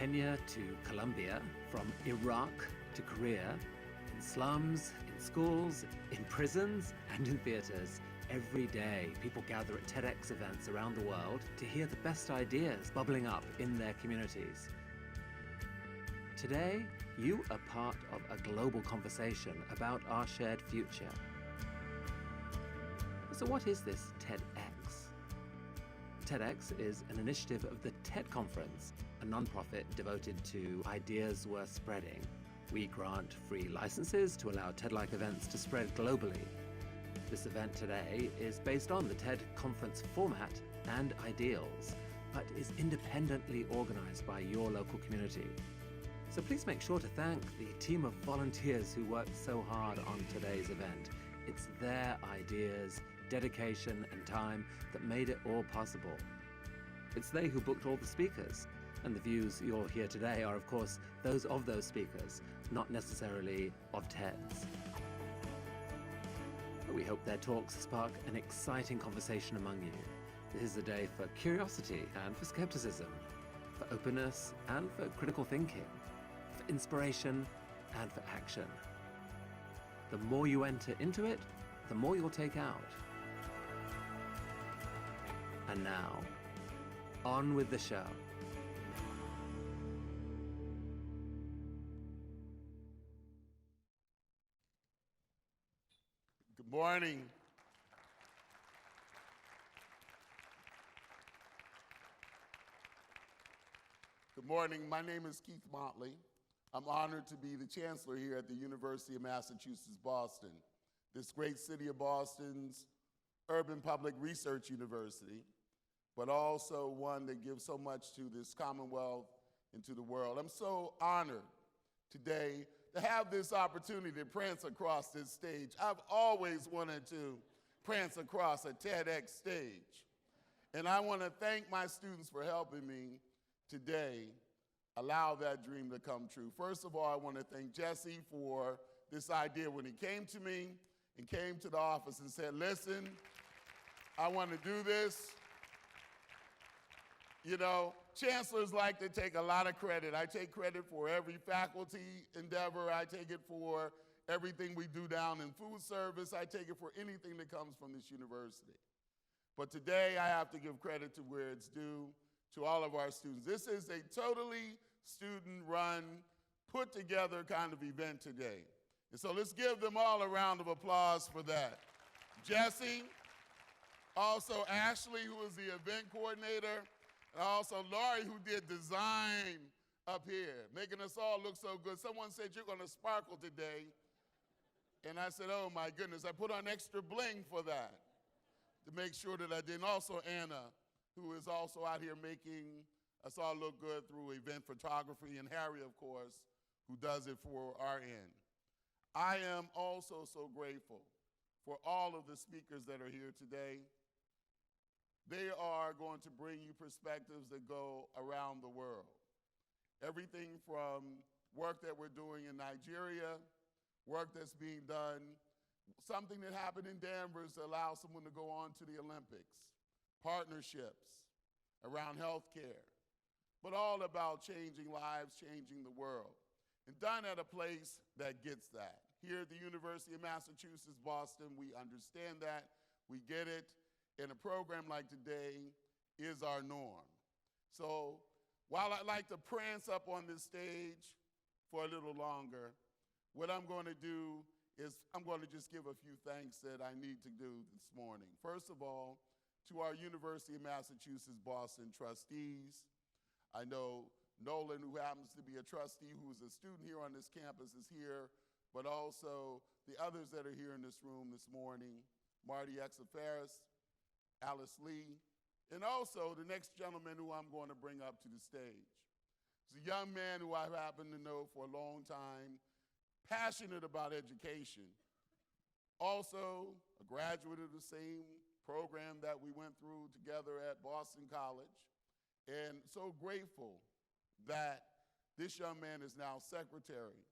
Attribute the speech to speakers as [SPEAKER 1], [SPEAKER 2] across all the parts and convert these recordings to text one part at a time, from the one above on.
[SPEAKER 1] Kenya to Colombia, from Iraq to Korea, in slums, in schools, in prisons, and in theaters. Every day, people gather at TEDx events around the world to hear the best ideas bubbling up in their communities. Today, you are part of a global conversation about our shared future. So what is this TEDx? TEDx is an initiative of the TED Conference, a nonprofit devoted to ideas worth spreading. We grant free licenses to allow TED-like events to spread globally. This event today is based on the TED Conference format and ideals, but is independently organized by your local community. So please make sure to thank the team of volunteers who worked so hard on today's event. It's their ideas, dedication, and time that made it all possible. It's they who booked all the speakers, and the views you'll hear today are, of course, those of those speakers, not necessarily of TEDs. But we hope their talks spark an exciting conversation among you. This is a day for curiosity and for skepticism, for openness and for critical thinking, for inspiration and for action. The more you enter into it, the more you'll take out. And now, on with the show.
[SPEAKER 2] Good morning. Good morning. My name is Keith Motley. I'm honored to be the Chancellor here at the University of Massachusetts, Boston, this great city of Boston's urban public research university, but also one that gives so much to this Commonwealth and to the world. I'm so honored today to have this opportunity to prance across this stage. I've always wanted to prance across a TEDx stage. And I want to thank my students for helping me today allow that dream to come true. First of all, I want to thank Jesse for this idea when he came to me and came to the office and said, listen, I want to do this. You know, chancellors like to take a lot of credit. I take credit for every faculty endeavor. I take it for everything we do down in food service. I take it for anything that comes from this university. But today I have to give credit to where it's due, to all of our students. This is a totally student-run, put-together kind of event today. And so let's give them all a round of applause for that. Jesse, also Ashley, who is the event coordinator, and also Laurie, who did design up here, making us all look so good. Someone said, you're going to sparkle today. And I said, oh my goodness, I put on extra bling for that to make sure that I did. And also Anna, who is also out here making us all look good through event photography, and Harry, of course, who does it for our end. I am also so grateful for all of the speakers that are here today. They are going to bring you perspectives that go around the world. Everything from work that we're doing in Nigeria, work that's being done, something that happened in Danvers to allow someone to go on to the Olympics, partnerships around healthcare, but all about changing lives, changing the world, and done at a place that gets that. Here at the University of Massachusetts, Boston, we understand that, we get it. And a program like today is our norm. So while I'd like to prance up on this stage for a little longer, what I'm going to do is I'm going to just give a few thanks that I need to do this morning. First of all, to our University of Massachusetts Boston trustees. I know Nolan, who happens to be a trustee, who's a student here on this campus, is here, but also the others that are here in this room this morning, Marty Exafaris, Alice Lee, and also the next gentleman who I'm going to bring up to the stage. He's a young man who I happen to know for a long time, passionate about education. Also a graduate of the same program that we went through together at Boston College, and so grateful that this young man is now secretary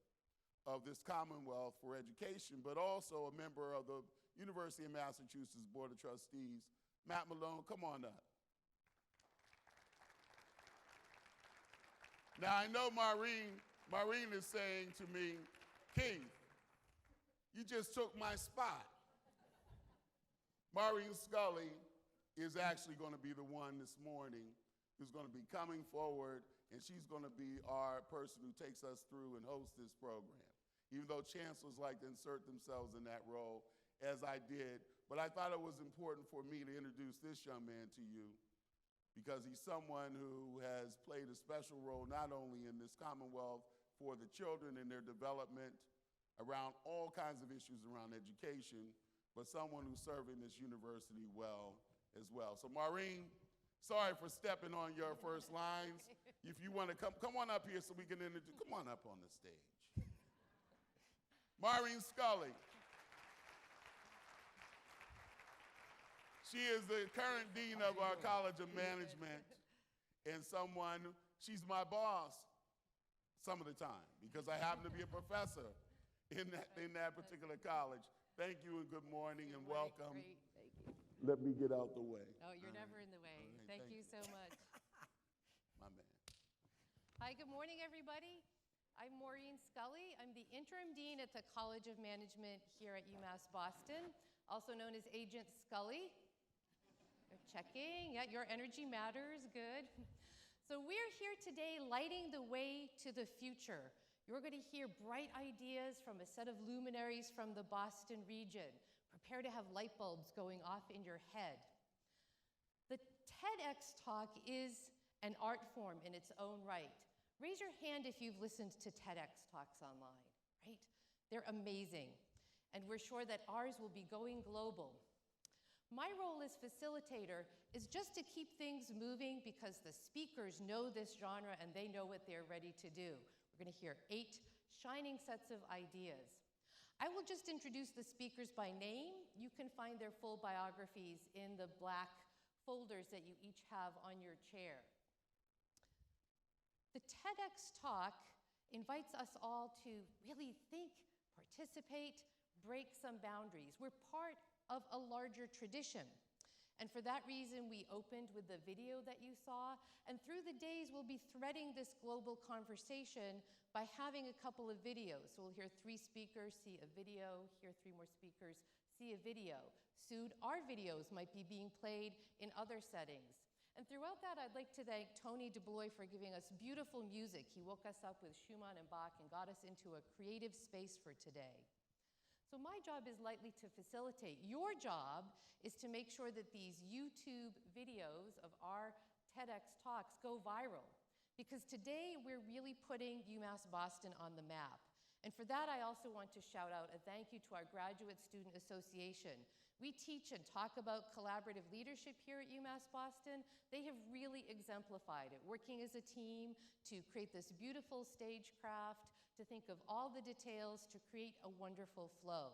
[SPEAKER 2] of this Commonwealth for Education, but also a member of the University of Massachusetts Board of Trustees. Matt Malone, come on up. Now I know Maureen is saying to me, Keith, you just took my spot. Maureen Scully is actually going to be the one this morning who's going to be coming forward, and she's going to be our person who takes us through and hosts this program. Even though chancellors like to insert themselves in that role, as I did, but I thought it was important for me to introduce this young man to you because he's someone who has played a special role not only in this Commonwealth for the children and their development around all kinds of issues around education, but someone who's serving this university well as well. So Maureen, sorry for stepping on your first lines. If you want to come on up here so we can introduce, come on up on the stage. Maureen Scully. She is the current dean of our College of Management and she's my boss some of the time because I happen to be a professor in that particular college. Thank you and good morning and welcome.
[SPEAKER 3] Great, thank you.
[SPEAKER 2] Let me get out the way.
[SPEAKER 3] Oh, you're never in the way.
[SPEAKER 2] Right,
[SPEAKER 3] Thank you so much.
[SPEAKER 2] My man.
[SPEAKER 3] Hi, good morning, everybody. I'm Maureen Scully. I'm the interim dean at the College of Management here at UMass Boston, also known as Agent Scully. Checking, yeah, your energy matters, good. So we're here today lighting the way to the future. You're going to hear bright ideas from a set of luminaries from the Boston region. Prepare to have light bulbs going off in your head. The TEDx talk is an art form in its own right. Raise your hand if you've listened to TEDx talks online, right? They're amazing. And we're sure that ours will be going global. My role as facilitator is just to keep things moving because the speakers know this genre and they know what they're ready to do. We're going to hear 8 shining sets of ideas. I will just introduce the speakers by name. You can find their full biographies in the black folders that you each have on your chair. The TEDx talk invites us all to really think, participate, break some boundaries. We're part of a larger tradition. And for that reason, we opened with the video that you saw, and through the days, we'll be threading this global conversation by having a couple of videos. So we'll hear 3 speakers, see a video, hear 3 more speakers, see a video. Soon, our videos might be being played in other settings. And throughout that, I'd like to thank Tony DeBlois for giving us beautiful music. He woke us up with Schumann and Bach and got us into a creative space for today. So my job is lightly to facilitate. Your job is to make sure that these YouTube videos of our TEDx talks go viral. Because today we're really putting UMass Boston on the map. And for that, I also want to shout out a thank you to our Graduate Student Association. We teach and talk about collaborative leadership here at UMass Boston. They have really exemplified it, working as a team to create this beautiful stagecraft, to think of all the details to create a wonderful flow.